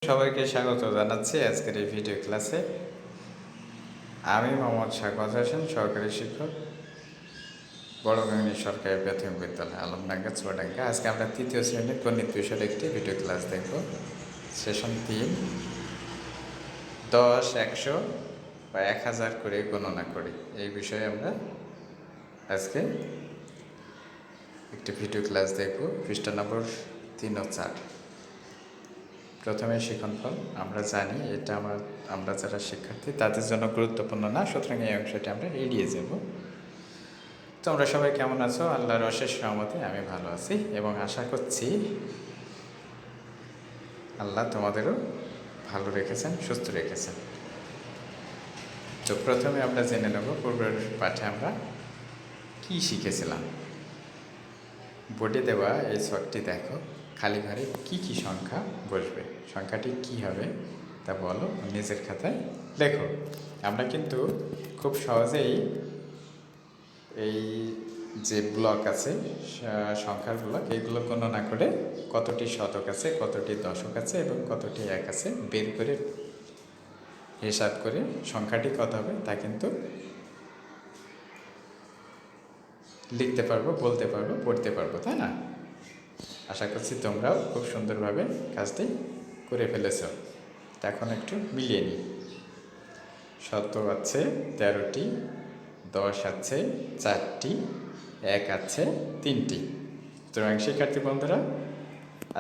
সবাইকে স্বাগত জানাচ্ছি আজকের এই ভিডিও ক্লাসে। আমি মোহাম্মদ শাকওয়াত হোসেন, সহকারী শিক্ষক, বড়গাংনী সরকারি প্রাথমিক বিদ্যালয়, আলমডাঙ্গা, চুয়াডাঙ্গা। আজকে আমরা তৃতীয় শ্রেণীর গণিত বিষয়ের একটি ভিডিও ক্লাস দেখব। সেশন 3, 10, 100 বা 1000 করে গণনা করি, এই বিষয়ে আমরা আজকে একটি ভিডিও ক্লাস দেখব। পৃষ্ঠা নম্বর 3 ও 4। প্রথমে শিক্ষণফল আমরা জানি এটা আমরা যারা শিক্ষার্থী তাদের জন্য গুরুত্বপূর্ণ না, সুতরাং এই অংশটি আমরা এড়িয়ে যাব। তোমরা সবাই কেমন আছো? আল্লাহর অশেষ রহমতে আমি ভালো আছি এবং আশা করছি আল্লাহ তোমাদেরও ভালো রেখেছেন, সুস্থ রেখেছেন। তো প্রথমে আমরা জেনে নেব পূর্বের পাঠে আমরা কি শিখেছিলাম। বোর্ডে দেওয়া এই ছকটি দেখো, খালি ঘরে কি কি সংখ্যা বসবে, সংখ্যাটি কি হবে তা বলো, নিজের খাতায় লেখো। আমরা কিন্তু খুব সহজেই এই যে ব্লক আছে, সংখ্যার ব্লক, এইগুলো গণনা করে কতটি শতক আছে, কতটি দশক আছে এবং কতটি এক আছে বের করে হিসাব করে সংখ্যাটি কত হবে তা কিন্তু লিখতে পারবো, বলতে পারবো, পড়তে পারবো, তাই না? আশা করছি তোমরাও খুব সুন্দরভাবে কাজটি করে ফেলেছ। এখন একটু মিলিয়ে নিই। শতক আছে 13টি, 10 আছে 4টি, 1 আছে 3টি। সুতরাং শিক্ষার্থী বন্ধুরা,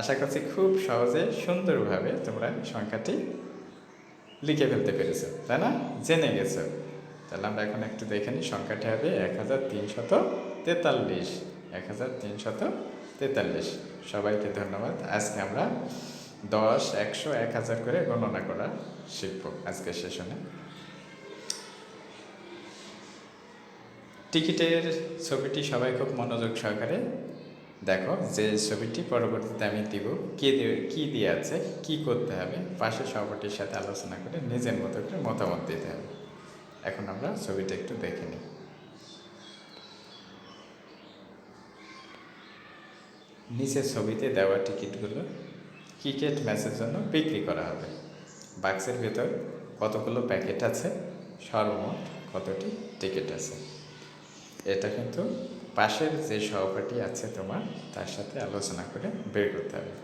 আশা করছি খুব সহজে সুন্দরভাবে তোমরা সংখ্যাটি লিখে ফেলতে পেরেছো, তাই না? জেনে গেছো। তাহলে আমরা এখন একটু দেখে নিই। সংখ্যাটি হবে 1343। 1343। সবাইকে ধন্যবাদ। আজকে আমরা 10, 100, 1000 করে গণনা করা শিখব আজকের সেশনে। টিকিটের ছবিটি সবাই খুব মনোযোগ সহকারে দেখো, যে ছবিটি পরবর্তীতে আমি দিব, কি দিয়ে আছে, কি করতে হবে, পাশে সহপাঠীর সাথে আলোচনা করে নিজের মতো করে মতামত দিতে হবে। এখন আমরা ছবিটা একটু দেখে নিই। নিচের ছবিতে দেওয়া টিকিটগুলো ক্রিকেট ম্যাচের জন্য বিক্রি করা হবে। বাক্সের ভেতর কতগুলো প্যাকেট আছে, সর্বমোট কতটি টিকিট আছে। এটা কিন্তু পাশের যে সহপাঠী আছে তোমার, তার সাথে আলোচনা করে বের করতে হবে।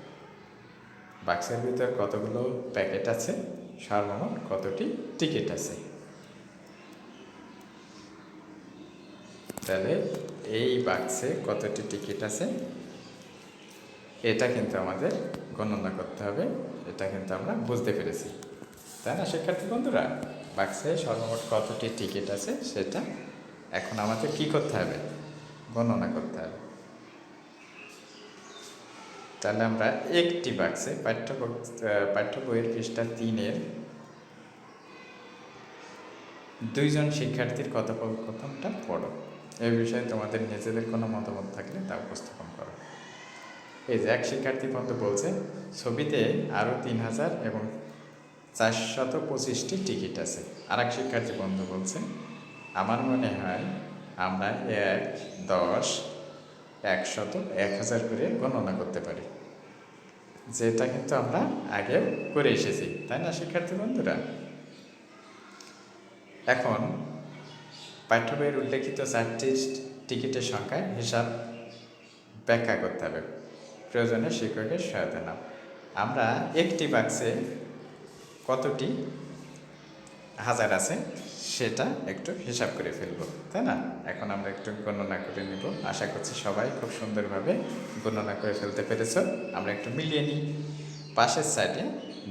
বাক্সের ভিতর কতগুলো প্যাকেট আছে, সর্বমোট কতটি টিকিট আছে। তাহলে এই বাক্সে কতটি টিকিট আছে এটা কিন্তু আমাদের গণনা করতে হবে। এটা কিন্তু আমরা বুঝতে পেরেছি, তাই না শিক্ষার্থী বন্ধুরা? বাক্সে সর্বমোট কতটি টিকিট আছে সেটা এখন আমাদের কি করতে হবে? গণনা করতে হবে। তাহলে আমরা একটি বাক্সে পাঠ্য বইয়ের পৃষ্ঠা 3-এর 2 জন শিক্ষার্থীর কথোপকথনটা পড়ো। এই বিষয়ে তোমাদের নিজেদের কোনো মতামত থাকলে তা উপস্থাপন করো। এই যে এক শিক্ষার্থী বন্ধু বলছে, ছবিতে আরও 3000 এবং 425টি টিকিট আছে। আর এক শিক্ষার্থী বন্ধু বলছে, আমার মনে হয় আমরা 1, 10, 100, 1000 করে গণনা করতে পারি। যেটা কিন্তু আমরা আগে করে এসেছি, তাই না শিক্ষার্থী বন্ধুরা? এখন পাঠ্য বইয়ের উল্লেখিত 4টি টিকিটের সংখ্যায় হিসাব ব্যাখ্যা করতে হবে। প্রয়োজনে শিক্ষকের সহায়তা নাও। আমরা একটি বাক্সে কতটি হাজার আছে সেটা একটু হিসাব করে ফেলবো, তাই না? এখন আমরা একটু গণনা করে নিব। আশা করছি সবাই খুব সুন্দরভাবে গণনা করে ফেলতে পেরেছ। আমরা একটু মিলিয়ে নিই। পাশের সাইডে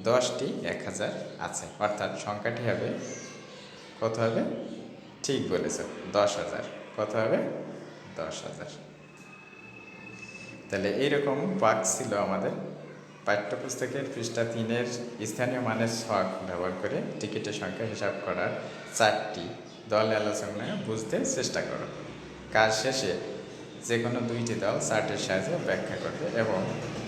10টি 1000 আছে, অর্থাৎ সংখ্যাটি হবে কত হবে? ঠিক বলেছ, 10,000। কত হবে? 10,000। তাহলে এইরকম বাক্স ছিল আমাদের। পাঠ্যপুস্তকের পৃষ্ঠা 3-এর স্থানীয় মানের ছক ব্যবহার করে টিকিটের সংখ্যা হিসাব করার 4টি দলে আলোচনা বুঝতে চেষ্টা করো। কাজ শেষে যে কোনো 2টি দল চার্টের সাহায্যে ব্যাখ্যা করবে এবং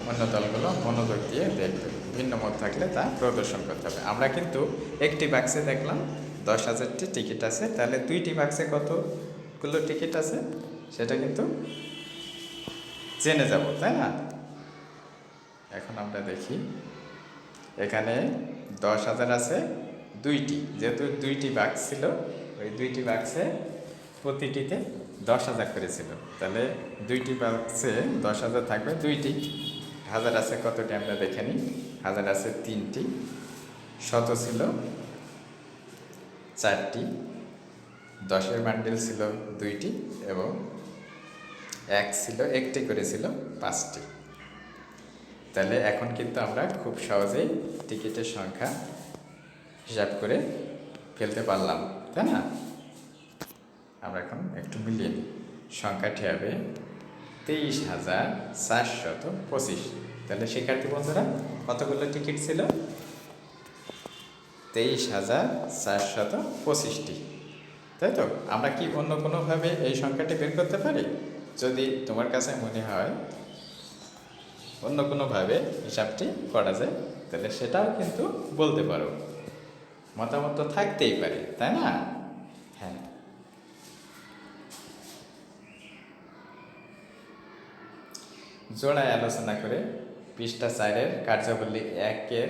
অন্য দলগুলো মনোযোগ দিয়ে দেখবে। ভিন্ন মত থাকলে তা প্রদর্শন করতে হবে। আমরা কিন্তু একটি বাক্সে দেখলাম 10,000টি টিকিট আছে, তাহলে 2টি বাক্সে কতগুলো টিকিট আছে সেটা কিন্তু জেনে যাব, তাই না? এখন আমরা দেখি এখানে 10,000 আছে দুইটি, যেহেতু দুইটি বাক্স ছিল, ওই দুইটি বাক্সে প্রতিটিতে 10,000 করে ছিল, তাহলে দুইটি বাক্সে 10,000 থাকবে দুইটি। হাজার আছে কতটি আমরা দেখে নিই। হাজার আছে 3টি, শত ছিল 4টি, 10-এর বান্ডিল ছিল 2টি এবং এক ছিল একটি করে ছিল 5টি। তাহলে এখন কিন্তু আমরা খুব সহজেই টিকিটের সংখ্যা হিসাব করে ফেলতে পারলাম, তাই না? আমরা এখন একটু মিলিয়ে নিই। সংখ্যাটি হবে 23,425। তাহলে শিক্ষার্থী বন্ধুরা কতগুলো টিকিট ছিল? 23,425টি, তাই তো? আমরা কি অন্য কোনোভাবে এই সংখ্যাটি বের করতে পারি? যদি তোমার কাছে মনে হয় অন্য কোনোভাবে হিসাবটি করা যায়, তাহলে সেটাও কিন্তু বলতে পারো। মতামত তো থাকতেই পারে, তাই না? হ্যাঁ, জোড়ায় আলোচনা করে পৃষ্ঠা 4-এর কার্যাবলী 1-এর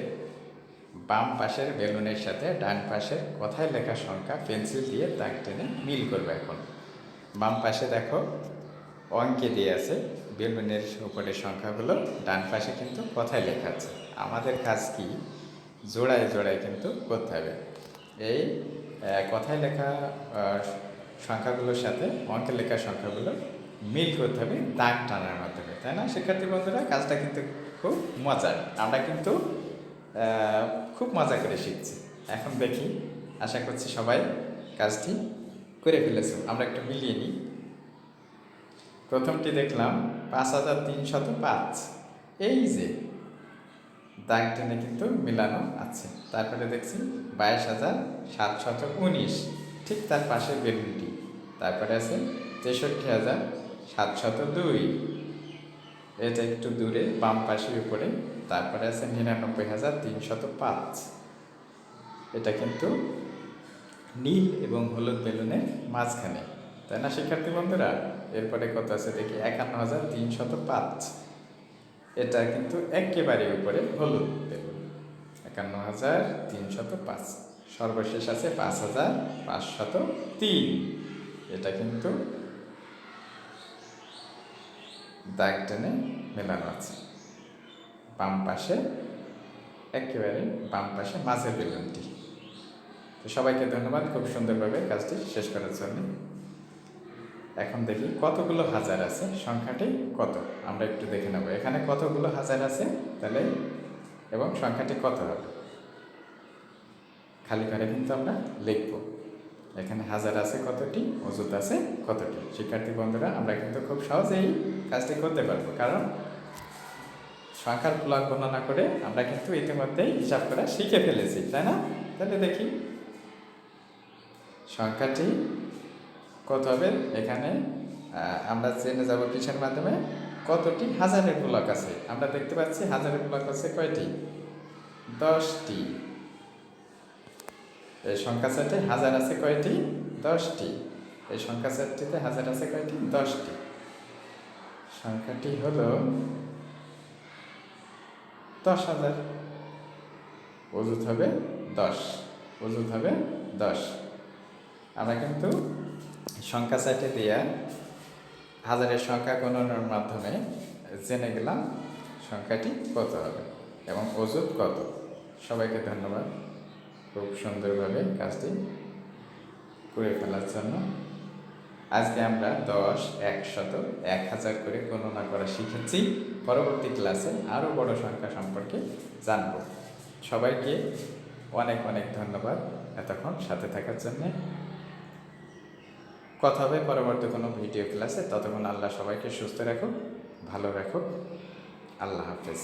বাম পাশের বেলুনের সাথে ডান পাশের কথায় লেখা সংখ্যা পেন্সিল দিয়ে দাগ টেনে মিল করবে। এখন বাম পাশে দেখো অঙ্কে দিয়ে আছে বেলুনের উপরে সংখ্যাগুলো, ডান পাশে কিন্তু কথায় লেখা আছে। আমাদের কাজ কি? জোড়ায় জোড়ায় কিন্তু করতে হবে। এই কথায় লেখা সংখ্যাগুলোর সাথে অঙ্কে লেখা সংখ্যাগুলো মিল করতে হবে দাগ টানার মাধ্যমে, তাই না শিক্ষার্থী বন্ধুরা? কাজটা কিন্তু খুব মজার, আমরা কিন্তু খুব মজা করে শিখছি। এখন দেখি, আশা করছি সবাই কাজটি করে ফেলেছো। আমরা একটু মিলিয়ে নিই। প্রথমটি দেখলাম 5,305, এই যে দাগ টেনে কিন্তু মিলানো আছে। তারপরে দেখছি 22,719, ঠিক তার পাশে বেলুনটি। তারপরে আছে 63,702, এটা একটু দূরে বাম পাশের উপরে। তারপরে আছে 99,305, এটা কিন্তু নীল এবং হলুদ বেলুনের মাঝখানে, তাই না শিক্ষার্থী বন্ধুরা? এরপরে কত আছে দেখি, 51,305, এটা কিন্তু একেবারে উপরে হলুদ বেলুন, 51,305। সর্বশেষ আছে 5,503, এটা কিন্তু দাগ টেনে মেলানো আছে বাম পাশে, একেবারে বাম পাশে মাঝের বেলুনটি। তো সবাইকে ধন্যবাদ খুব সুন্দরভাবে কাজটি শেষ করার জন্য। এখন দেখি কতগুলো হাজার আছে, সংখ্যাটি কত আমরা একটু দেখে নেব। এখানে কতগুলো হাজার আছে তাহলে, এবং সংখ্যাটি কত হবে খালি ঘরে কিন্তু আমরা লিখব। এখানে হাজার আছে কতটি, অযুত আছে কতটি। শিক্ষার্থী বন্ধুরা আমরা কিন্তু খুব সহজেই কাজটি করতে পারবো, কারণ সংখ্যার ব্লক গণনা করে আমরা কিন্তু ইতিমধ্যেই হিসাব করা শিখে ফেলেছি, তাই না? তাহলে দেখি সংখ্যাটি কত হবে। এখানে আমরা জেনে যাব কিসের মাধ্যমে, কতটি হাজারের ব্লক আছে। আমরা দেখতে পাচ্ছি হাজারের ব্লক আছে কয়টি, 10টি। এই সংখ্যা সেটে হাজার আছে কয়টি, 10টি। এই সংখ্যা সেটটিতে হাজার আছে কয়টি, 10টি। সংখ্যাটি হলো 10,000। অযুত হবে 10, অযুত হবে 10। আমরা কিন্তু সংখ্যা সেটে দিয়ে হাজারের সংখ্যা গণনার মাধ্যমে জেনে গেলাম সংখ্যাটি কত হবে এবং অযুত কত। সবাইকে ধন্যবাদ খুব সুন্দরভাবে কাজটি করে ফেলার জন্য। আজকে আমরা 10, 100, 1000 করে গণনা করা শিখেছি। পরবর্তী ক্লাসে আরও বড় সংখ্যা সম্পর্কে জানব। সবাইকে অনেক অনেক ধন্যবাদ এতক্ষণ সাথে থাকার জন্যে। কথা হবে পরবর্তী কোনো ভিডিও ক্লাসে। ততক্ষণ আল্লাহ সবাইকে সুস্থ রাখুক, ভালো রাখুক। আল্লাহ হাফেজ।